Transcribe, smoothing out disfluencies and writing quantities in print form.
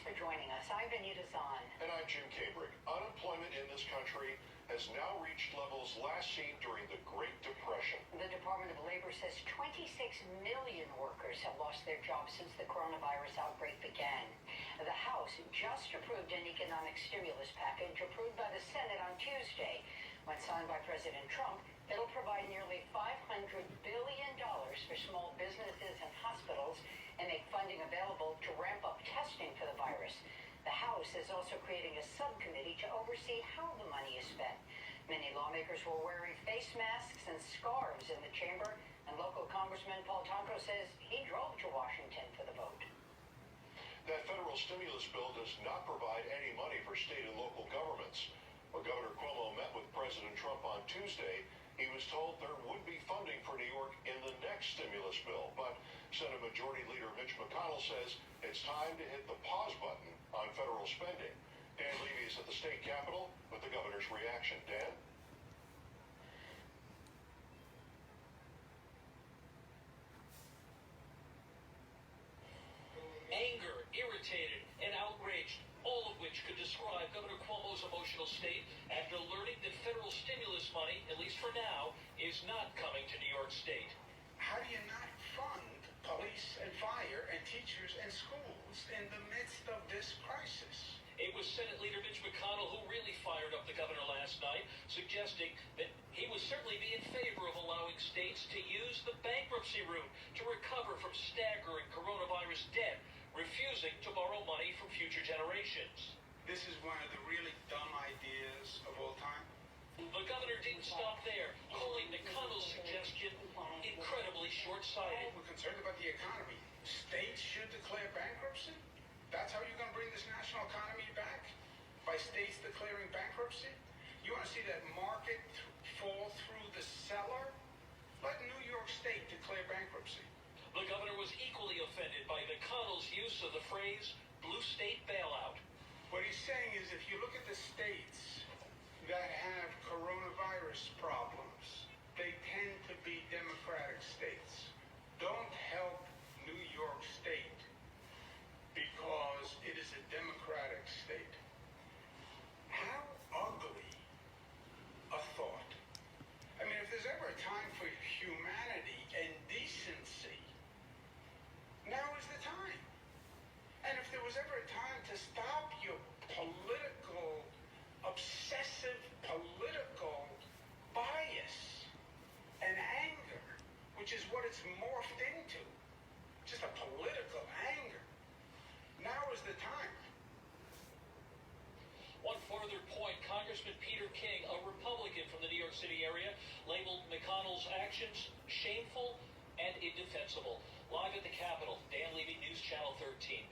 for joining us. I'm Benita Zahn. And I'm Jim Cabrick. Unemployment in this country has now reached levels last seen during the Great Depression. The Department of Labor says 26 million workers have lost their jobs since the coronavirus outbreak began. The House just approved an economic stimulus package approved by the Senate on Tuesday. When signed by President Trump, it'll provide nearly $500 billion for small businesses and hospitals and make funding available to ramp up testing for the virus. The House is also creating a subcommittee to oversee how the money is spent. Many lawmakers were wearing face masks and scarves in the chamber, and local Congressman Paul Tonko says he drove to Washington for the vote. That federal stimulus bill does not provide any money for state and local governments. When Governor Cuomo met with President Trump on Tuesday, he was told there would be funding for New York in the next stimulus bill. But Senate Majority Leader Mitch McConnell says it's time to hit the pause button on federal spending. Dan Levy is at the state capitol with the governor's reaction. Dan? Anger, irritated, and outraged, all of which could describe Governor Cuomo's emotional state after learning that federal stimulus money, at least for now, is not coming to New York State. How do you not fund police and fire and teachers and schools in the midst of this crisis? It was Senate Leader Mitch McConnell who really fired up the governor last night, suggesting that he would certainly be in favor of allowing states to use the bankruptcy route to recover from staggering coronavirus debt, refusing to borrow money from future generations. This is one of the really dumb ideas of all time. The governor didn't stop there, calling McConnell's suggestion incredibly short-sighted. We're concerned about the economy. States should declare bankruptcy? That's how you're going to bring this national economy back? By states declaring bankruptcy? You want to see that market fall through the cellar? Let New York State declare bankruptcy. The governor was equally offended by McConnell's use of the phrase blue state bailout. What he's saying is if you look at the states that have coronavirus problems, they tend to be Democratic states. Don't help New York State because it is a Democratic state. How ugly a thought. I mean, if there's ever a time for humanity and decency, now is the time. And if there was ever a time to stop your obsessive political bias and anger, which is what it's morphed into, just a political anger, now is the time. One further point, Congressman Peter King, a Republican from the New York City area, labeled McConnell's actions shameful and indefensible. Live at the Capitol, Dan Levy, News Channel 13.